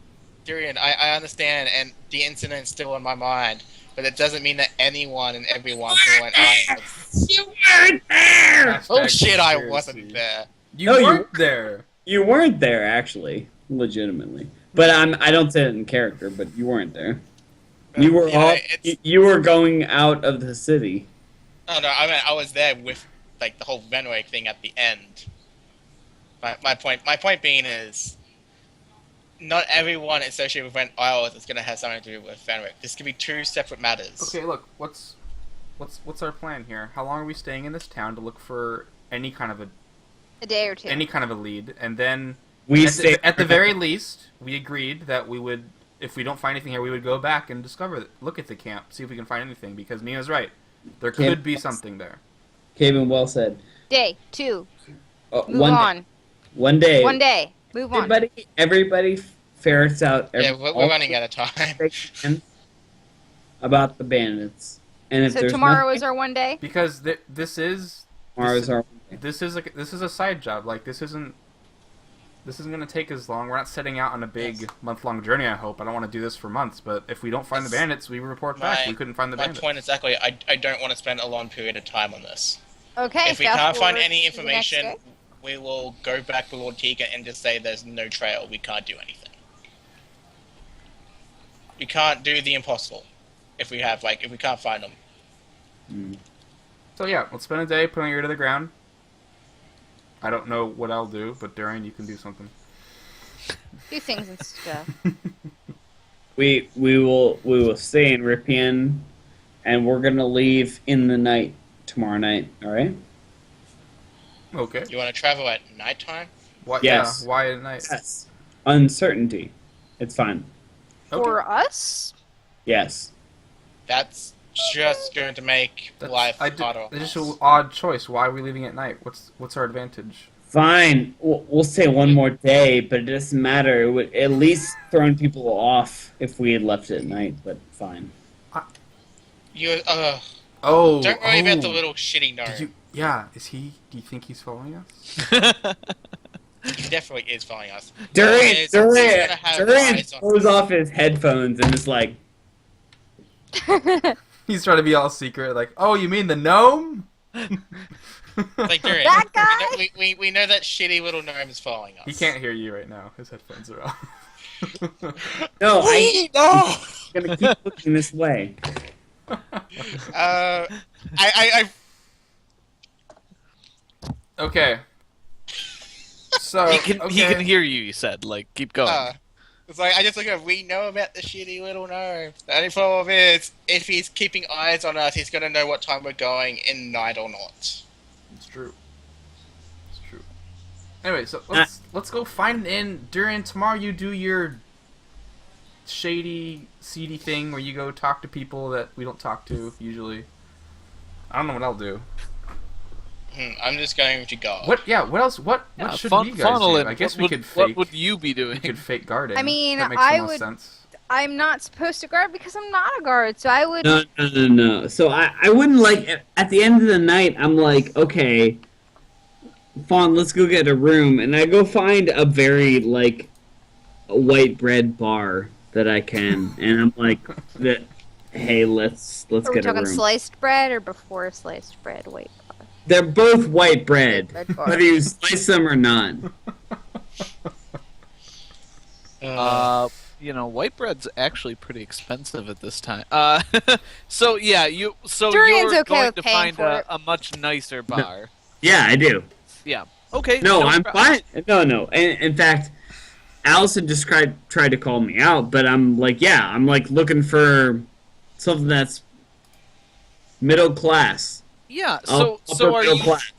Durian, I understand, and the incident's still in my mind, but it doesn't mean that anyone and everyone who went on. You weren't there. Oh shit, I Conspiracy. wasn't there. You No, you weren't there. You weren't there, actually, legitimately. But I don't say it in character. But you weren't there. You were you were going out of the city. Oh no, I mean I was there with like the whole Venway thing at the end. My point being is, not everyone associated with Rent Isle is going to have something to do with Fenwick. This could be two separate matters. Okay, look, what's our plan here? How long are we staying in this town to look for any kind of A day or two. a lead, and then We at the very least, we agreed that we would, if we don't find anything here, we would go back and look at the camp, see if we can find anything. Because Nina's right, there could be something there. Kevin, well said. Day 2. Move One on. One day. One day. Move on. Everybody ferrets out. Yeah, we're running out of time. About the bandits, and if So there's tomorrow nothing, is our one day? Because this is tomorrow's our. this is a side job. Like this isn't gonna take as long. We're not setting out on a big month-long journey. I hope. I don't want to do this for months. But if we don't find the bandits, we report back. We couldn't find the My bandits. point exactly. I don't want to spend a long period of time on this. Okay. If we fast can't find forward any to the next information, day. we will go back to Lord Tegan and just say there's no trail. We can't do anything. We can't do the impossible if we can't find them. So yeah, let's spend a day putting her to the ground. I don't know what I'll do, but Darian, you can do something. Do things and stuff. We will stay in Ripien, and we're gonna leave in the night tomorrow night. All right. Okay. You want to travel at nighttime? Why? Yes. Yeah. Why at night? Yes. Uncertainty. It's fine. Okay. For us? Yes. That's just going to make life harder. It's just an odd choice. Why are we leaving at night? What's our advantage? Fine. We'll stay one more day, but it doesn't matter. It would at least thrown people off if we had left it at night. But fine. You Oh. don't worry about the oh. little shitty gnome. Yeah. Is he? Do you think he's following us? He definitely is following us. Durian He's gonna have eyes on- pulls off his headphones and is like, He's trying to be all secret, like, oh, you mean the gnome? Like Durian, That guy? we know that shitty little gnome is following us. He can't hear you right now. His headphones are off. no, No! I'm gonna keep looking this way. I Okay. So He can okay. hear you. You said like keep going. it's like I just look at we know about the shitty little gnome. The only problem is if he's keeping eyes on us, he's gonna know what time we're going in night or not. It's true. It's true. Anyway, so let's go find an inn. During tomorrow, you do your shady, seedy thing where you go talk to people that we don't talk to usually. I don't know what I'll do. I'm just going to go. What? Yeah. What else? What should we guys funnel do? in. I guess What we would- could fake. What would you be doing? We could fake guarding. I mean, that makes I the most would- sense. I'm not supposed to guard because I'm not a guard, so I would. No. So I wouldn't like at the end of the night. I'm like, okay, Fawn, let's go get a room, and I go find a very like a white bread bar that I can, and I'm like, that. Hey, let's Are we get a talking room. sliced bread or before sliced bread? Wait. They're both white bread, Bread bar. whether you slice them or not. White bread's actually pretty expensive at this time. So yeah, Durian's you're okay going with to paying find for it. a much nicer bar. Yeah, I do. Yeah. Okay. No, I'm problem. fine. No. In fact, Allison just tried to call me out, but I'm like, yeah, I'm like looking for something that's middle class. Yeah. Upper So are middle you? class.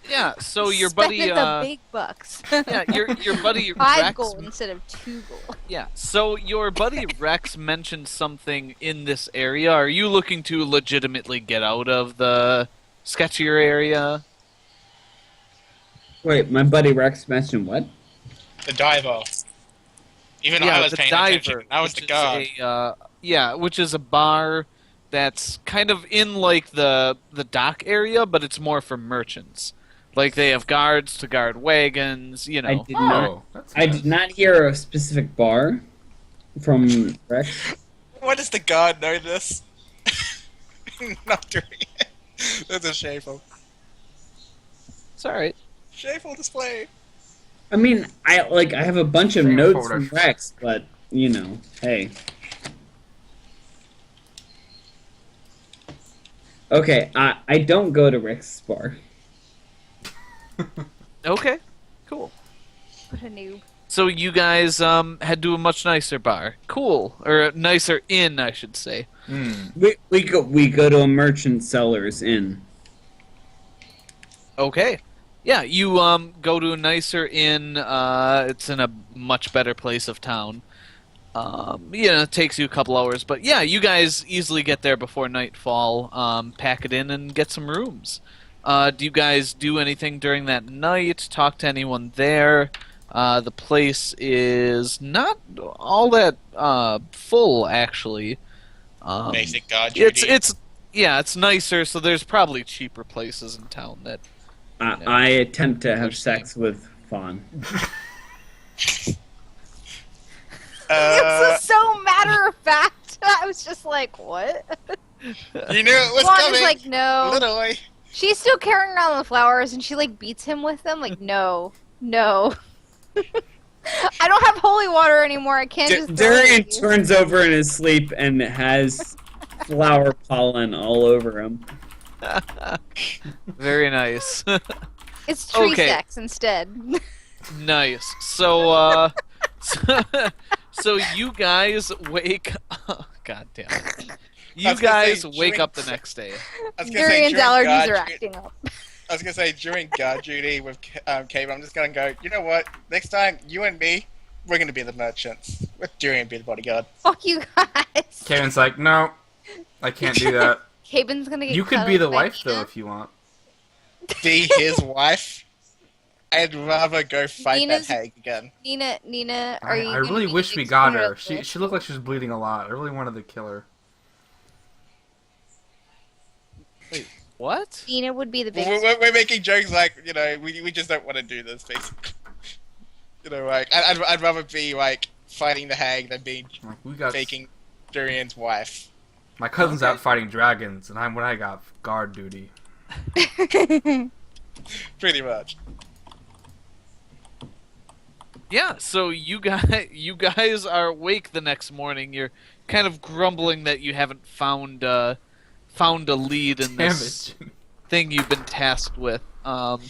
Yeah. So your buddy. Spending the big bucks. Yeah. Your buddy 5 Rex. gold instead of 2 gold. Yeah. So your buddy Rex mentioned something in this area. Are you looking to legitimately get out of the sketchier area? Wait, my buddy Rex mentioned what? The diver. Even I was the paying diver. attention. I was which the is guard. which is a bar that's kind of in like the dock area, but it's more for merchants. Like they have guards to guard wagons, you know. I did not. Oh, that's I nice. did not hear a specific bar from Rex. Why does the guard know this? Not doing it. That's a shameful. It's all right. Shameful display. I mean, I have a bunch of Same notes photo. from Rex, but you know, hey. Okay, I don't go to Rex's bar. Okay, cool. What a noob. So you guys head to a much nicer bar. Cool, or a nicer inn, I should say. We go to a merchant seller's inn. Okay. Yeah, you go to a nicer inn. It's in a much better place of town. It takes you a couple hours, but yeah, you guys easily get there before nightfall. Pack it in and get some rooms. Do you guys do anything during that night? Talk to anyone there? The place is not all that full, actually. Basic guard duty. It's nicer. So there's probably cheaper places in town that. I attempt to have sex with Fawn. It was so matter of fact. I was just like, what? You knew it was Juan coming. is like, no. Literally. She's still carrying around the flowers, and she like beats him with them. Like, no. I don't have holy water anymore. I can't just. throw Durian it at you. turns over in his sleep and has flower pollen all over him. Very nice. It's tree Okay. sex instead. Nice. So, so you guys wake. God damn it! I You was gonna guys say, wake during- up the next day. I was gonna say Durian's during allergies guard are duty- acting up. I was gonna say during guard duty with Cave, I'm just gonna go. You know what? Next time, you and me, we're gonna be the merchants. Let Durian be the bodyguard. Fuck you guys. Kevin's like, no, I can't do that. Caven's gonna get. You could cut be up the by wife Nina. though if you want. Be his wife. I'd rather go fight Nina's- that hag again. Nina, are you? I gonna really be wish we the got exponent her. of She this? she looked like she was bleeding a lot. I really wanted to kill her. What? Nina would be the We're, biggest. we're making jokes like, we just don't want to do this, basically. I'd rather be, fighting the hag than being Like we got faking Durian's wife. my cousin's out fighting dragons, and when I got guard duty. Pretty much. Yeah. So you guys are awake the next morning. You're kind of grumbling that you haven't found found a lead in Damn this it. Jimmy. thing you've been tasked with. Okay.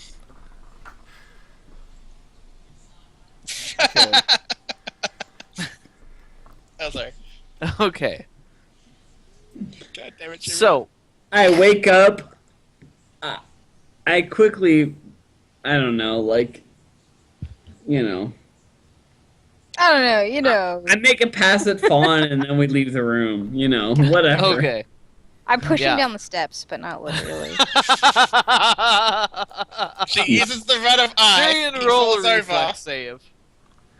Oh, sorry. Okay. God damn it, Jimmy. So, I wake up. I quickly, I don't know, like, you know, I don't know, you know. I make it past it, Fawn, and then we leave the room. You know, whatever. okay. I'm pushing Yeah. down the steps, but not literally. She uses the run of eye. Tyrion, He roll falls a over. reflex save.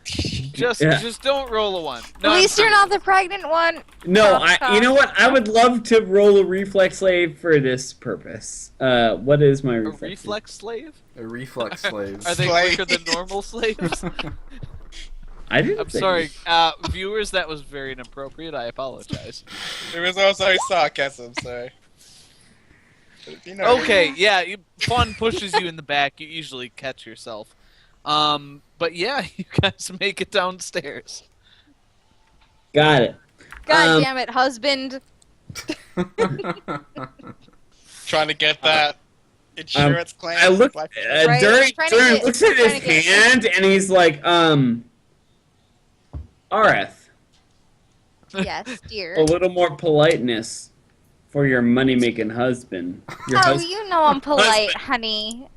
Just Yeah. don't roll a 1. At least you're not the pregnant one. No, Stop. you know what? I would love to roll a reflex slave for this purpose. What is my A reflex? reflex slave? A reflex slave. Are they Slave. quicker than normal slaves? I didn't. I'm say- sorry, viewers. That was very inappropriate. I apologize. It was also sarcasm, so. You know, Okay, yeah. Fawn pushes you in the back. You usually catch yourself. But yeah, you guys make it downstairs. Got it. God damn it, husband. trying to get that insurance claim. I look. Like- Right, Durin trying to Durin get- looks at trying his to get- hand and he's like, Areth, Yes, dear. a little more politeness for your money-making husband. Your Oh, husband. you know I'm polite, honey.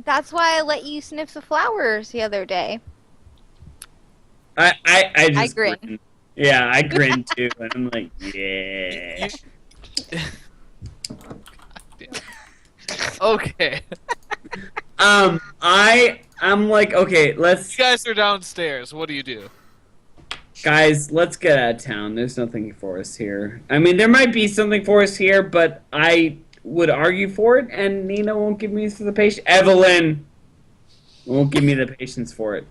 That's why I let you sniff the flowers the other day. I just grin. grin. Yeah, I grin too, and I'm like, yeah. Okay, I'm like, okay, let's you guys are downstairs. What do? guys, let's get out of town. There's nothing for us here. I mean, there might be something for us here, but I would argue for it, and Nina won't give me the patience. Evelyn won't give me the patience for it.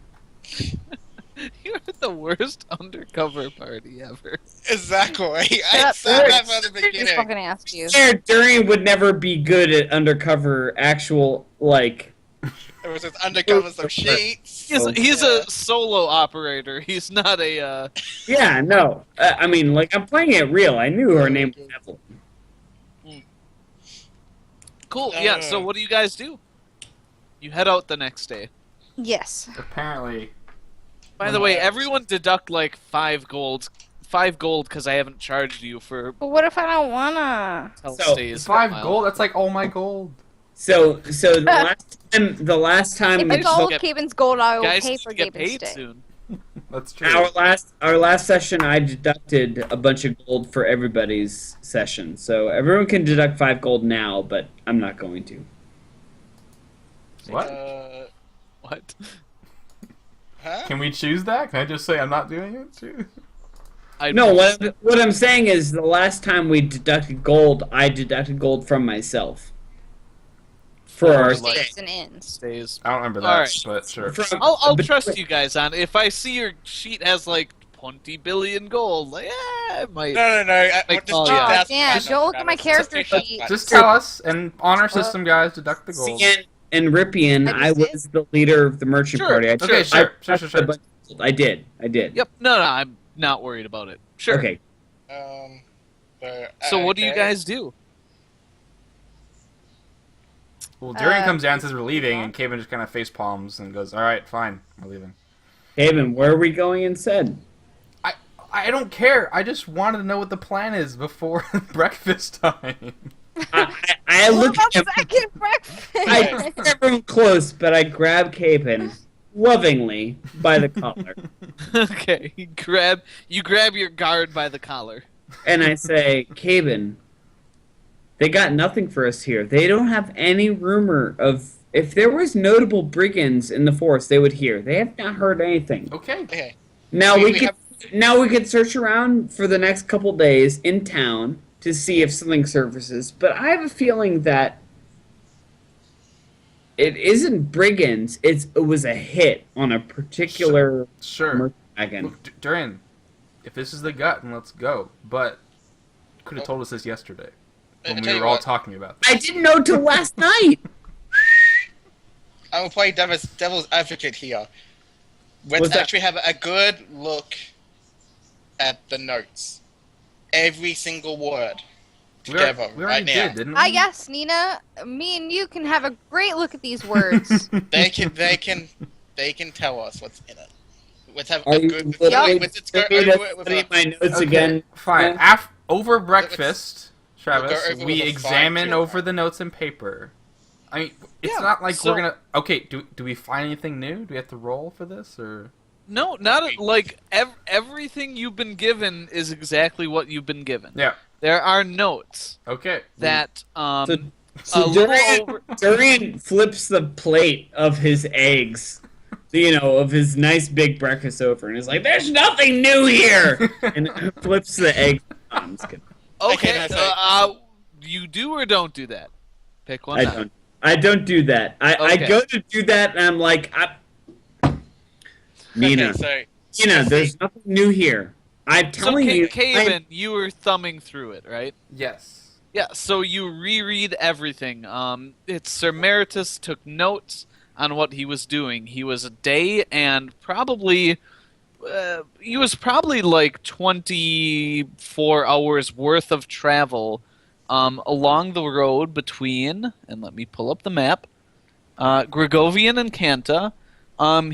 You're the worst undercover party ever. Exactly. I Shut said up. that from the Just beginning. fucking ask you. Durin would never be good at undercover actual, like... It was just undercover some sheets. He's a solo operator. He's not a. Yeah, no. I mean, like, I'm playing it real. I knew her name was Evelyn. Cool. Yeah. So what do you guys do? You head out the next day. Yes. Apparently. By the way, everyone deduct like 5 gold. 5 gold because I haven't charged you for But what if I don't wanna? health So, stays. 5 Wow. gold? That's like all my gold. So the last time If we it's all get- of Gaben's gold, I will Guys pay need for to get Gaben's paid stay. soon. That's true. our last session, I deducted a bunch of gold for everybody's session. So everyone can deduct 5 gold now, but I'm not going to. What? What? Huh? Can we choose that? Can I just say I'm not doing it too? No, what I'm saying is the last time we deducted gold, I deducted gold from myself. For For, our like, stay. Stays and ends. stays. I don't remember that, Alright. but sure. From- I'll but- trust you guys on. If I see your sheet has like 20 billion gold, like, I might. No. Like, Just oh, keep yeah. that Damn, fine. don't look at my character Just- sheet. Just tell us, and on our system, guys, deduct the gold. See, and Rippian, I I just was the leader of the merchant Sure, party. Okay, sure. I did. Yep. No, I'm not worried about it. Sure. Okay. So what do you okay. guys do? Well, Durian Uh, comes down, says we're leaving, and Kevin just kind of face palms and goes, "Alright, fine, we're leaving." Haven, where are we going instead? I don't care. I just wanted to know what the plan is before breakfast time. I What look about at him. second breakfast? I keep everyone close, but I grab Capen lovingly by the collar, Okay. You grab your guard by the collar. and I say, Capen, they got nothing for us here. They don't have any rumor of... If there was notable brigands in the forest, they would hear. They have not heard anything. Okay. Okay. Now We- we we could have- now we could search around for the next couple days in town to see if something surfaces. But I have a feeling that it isn't brigands. It was a hit on a particular Sure. merchant wagon. Look, Durian, if this is the gut, then let's go. But could have told us this yesterday when I we tell you were all what. talking about this. I didn't know till last night. I will play devil's advocate here. Let's What's that? actually have a good look at the notes. Every single word. together we right already now. did, didn't we? I guess, Nina, me and you can have a great look at these words. They can tell us what's in it. Let's have Are a you good. literally Let's go ready to over it with study a, my notes Okay, again? fine. Yeah. Over breakfast, we'll go Travis, over we with a examine fine-tooth over comb. the notes and paper. I mean, it's Yeah, not like so- we're gonna. Okay, do we find anything new? Do we have to roll for this or? No, not like everything you've been given is exactly what you've been given. Yeah. There are notes Okay. that So a little over. Durian flips the plate of his eggs, of his nice big breakfast over, and is like, "There's nothing new here," and flips the egg. Oh, I'm just kidding. Okay, that's right. you do or don't do that. Pick one. I now. don't. I don't do that. I Okay. go to do that, and I'm like, Nina, Okay, so Nina, there's nothing new here. I'm So, telling you. Caven, you were thumbing through it, right? Yes. Yeah. So you reread everything. It's Sir Meritus took notes on what he was doing. He was a day and probably. He was probably like 24 hours worth of travel along the road between, and let me pull up the map, Gregovian and Kanta.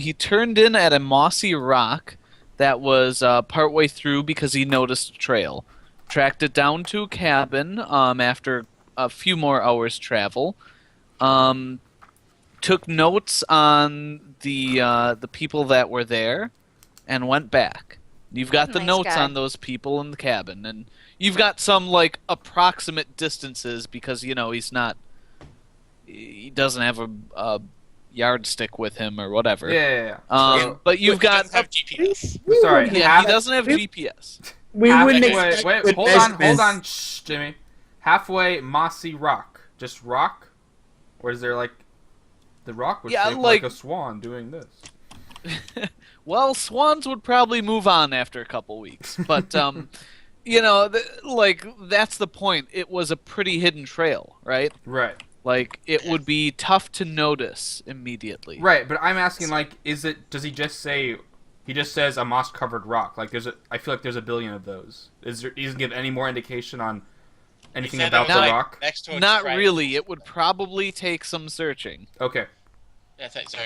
He turned in at a mossy rock that was partway through because he noticed a trail. Tracked it down to a cabin after a few more hours travel. Took notes on the people that were there, and went back. You've got the Nice notes guy. on those people in the cabin, and you've got some like approximate distances because he doesn't have a yardstick with him or whatever. Yeah. But you've he got doesn't have GPS. Sorry. he doesn't have GPS. We wouldn't expect Wait, good hold measurements. on, shh, Jimmy. Halfway mossy rock, just rock, or is there like the rock was Yeah, shaped like like- a swan doing this? Well, swans would probably move on after a couple weeks, but that's the point. It was a pretty hidden trail, right? Right. Like it would be tough to notice immediately. Right, but I'm asking like, does he just say? He just says a moss-covered rock. Like I feel like there's a billion of those. He doesn't give any more indication on anything He said about it the was, like, rock. next to a Not trail. really. It would probably take some searching. Okay. That's it. So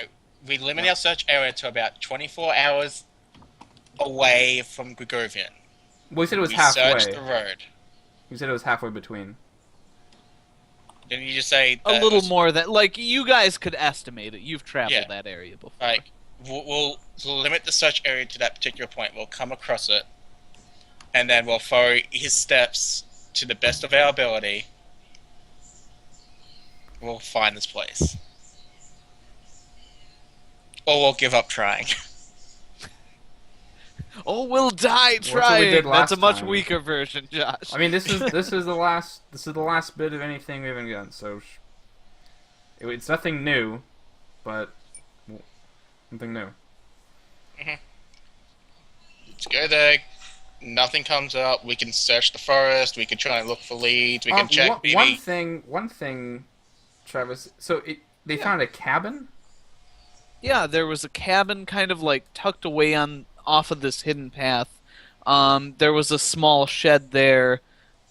we limit our search area to about 24 hours away from Gregovian. Well, he said it was We halfway. searched the road. He said it was halfway between. Didn't you just say A that little was- more than like you guys could estimate it. You've traveled Yeah. that area before. Like we'll limit the search area to that particular point. We'll come across it, and then we'll follow his steps to the best of our ability. We'll find this place, or we'll give up trying. Oh, we'll die what we trying. did That's a last much time. weaker version, Josh. I mean, this is the last bit of anything we haven't done. So it's nothing new, but something new. Let's go there. Nothing comes up. We can search the forest. We can try and look for leads. We can check one BB. one thing, Travis. So they found a cabin. Yeah, there was a cabin kind of like tucked away off of this hidden path. There was a small shed there.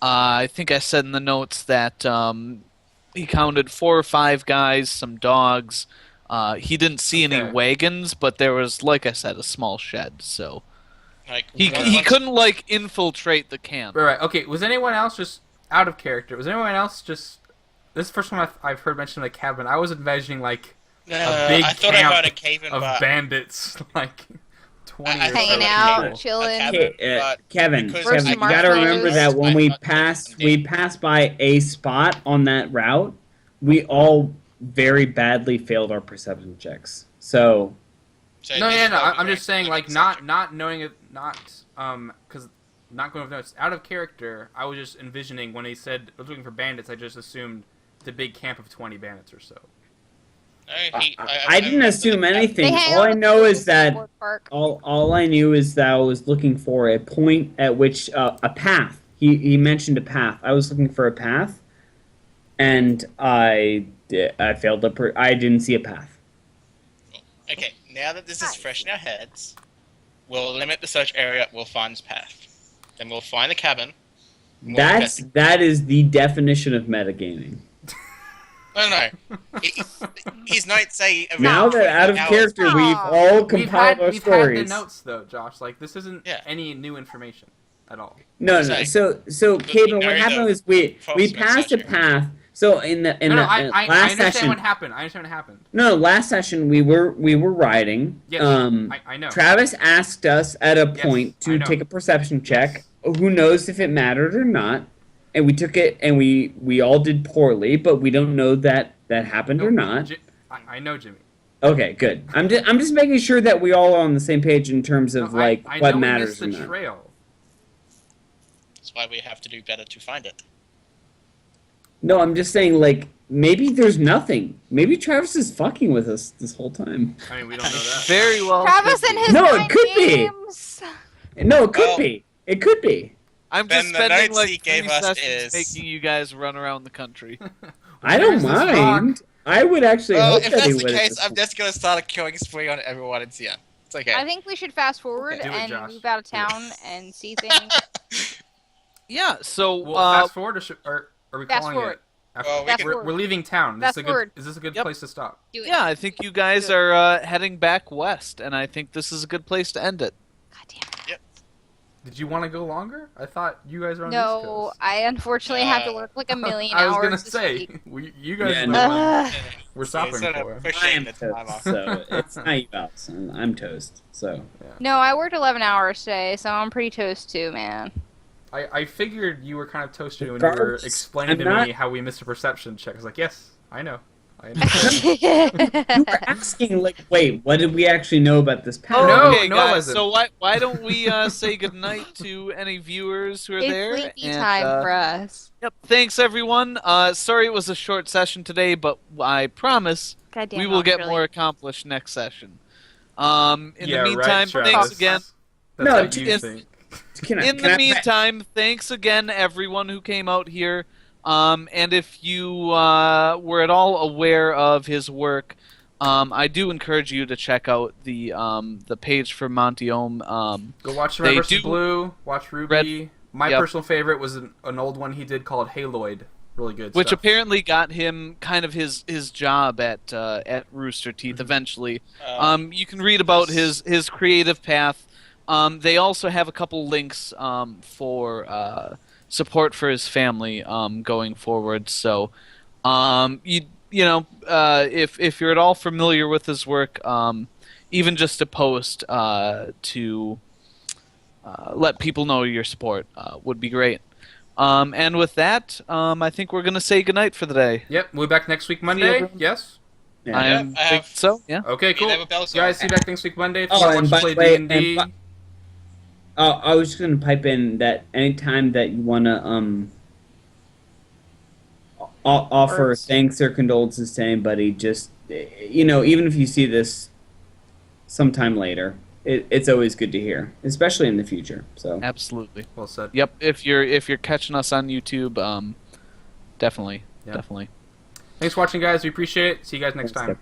I think I said in the notes that he counted 4 or 5 guys, some dogs. He didn't see any Okay. wagons, but there was, like I said, a small shed. So Like he once- couldn't like infiltrate the camp. Right. Okay. Was anyone else just out of character? Was anyone else just? This is the first time I've heard mention of a cabin. I was envisioning like big I thought I camp heard a cave in of but bandits, like 20 I or thought so Hanging it out, people. chilling. cabin. But Kevin, because Roast you I- gotta remember marshmallows. that when I we thought passed, this we was passed by a spot on that route. We all very badly failed our perception checks. So So No, this yeah, is no. what I'm we're just saying, doing like, subject. not knowing it, because not going with notes. Out of character, I was just envisioning when he said I was looking for bandits. I just assumed the big camp of 20 bandits or so. No, I didn't assume They anything. hang All out I at know the is that skateboard park. all I knew is that I was looking for a point at which a path. He mentioned a path. I was looking for a path, and I failed to. I didn't see a path. Okay, now that this is Nice. fresh in our heads, we'll limit the search area. We'll find this path. Then we'll find the cabin. That is the definition of metagaming. No. His notes say around Now that out of 20 hours. character, we've all compiled our we've had stories. the notes though, Josh. Like this isn't Yeah. any new information at all. No. Sorry. So But Caden, we what know happened the was we false passed a message. path. So in the No, I last understand session, what happened. I understand what happened. no, last session we were riding. Yes, I know. Travis asked us at a Yes, point I to know. take a perception check. Who knows if it mattered or not? And we took it, and we all did poorly, but we don't know that happened or not. I know, Jimmy. Okay, good. I'm just making sure that we all are on the same page in terms of No, like I what know matters we or missed the not. trail. That's why we have to do better to find it. No, I'm just saying like maybe there's nothing. Maybe Travis is fucking with us this whole time. I mean, we don't know that. Very well. Travis could and be. his No, it mind could be. games. No, it could Well- be. It could be. I'm Then just the spending notes like he 3 gave us sessions is- making you guys run around the country. I don't Here's this mind. I would actually Well, hope if that he that's the would. case, I'm just gonna start a killing spree on everyone in Xi'an. It's okay. I think we should fast forward Do it, and Josh. move out of town and see things. Yeah. So Well, fast forward, or are we Fast calling forward. it? After, Well, we Fast can- forward. we're leaving town. Fast forward. Is this a good Yep. place to stop? Do it. yeah, I think you guys Good. are heading back west, and I think this is a good place to end it. God damn it. Did you want to go longer? I thought you guys were on the East No, Coast. I unfortunately have to work like a million I was hours gonna this say, week. you guys Yeah, are no. the one Ugh. we're stopping Instead for. of I pushing am the time toast, off. so it's not you, Allison. I'm toast. So No, I worked 11 hours today, so I'm pretty toast too, man. I figured you were kind of toasted when you were Regardless, explaining I'm to not- me how we missed a perception check. I was like, yes, I know. I know. you were asking like, wait, what did we actually know about this path? No, okay, no, I guys. wasn't. So why don't we say goodnight to any viewers who are there? It's sleepy and, time for us. Yep. Thanks, everyone. Sorry it was a short session today, but I promise Goddamn, we will get really. more accomplished next session. In Yeah, the meantime, right, Travis. thanks again. That's No, what you it's- think. In the meantime, thanks again, everyone who came out here. And if you were at all aware of his work, I do encourage you to check out the page for Monty Ohm. Go watch They Red vs. do- Blue. Watch Ruby. My Yep. personal favorite was an old one he did called Haloid. Really good Which stuff. apparently got him kind of his job at Rooster Teeth eventually. You can read about his creative path. They also have a couple links for support for his family going forward. So if you're at all familiar with his work, even just a post to let people know your support would be great. And with that, I think we're going to say goodnight for the day. Yep, we'll be back next week Monday. everyone. Yes. Yeah. I I think have- so, yeah. Okay, cool. have a bell Guys, see song. you back next week Monday. If you Oh, want and to by play the way, D&D. I was just gonna pipe in that anytime that you wanna offer Words. thanks or condolences to anybody, just even if you see this sometime later, it's always good to hear, especially in the future. So Absolutely. Well said. Yep, if you're catching us on YouTube, definitely. Yeah. Definitely. Thanks for watching, guys. We appreciate it. See you guys next Thanks, time. Steph.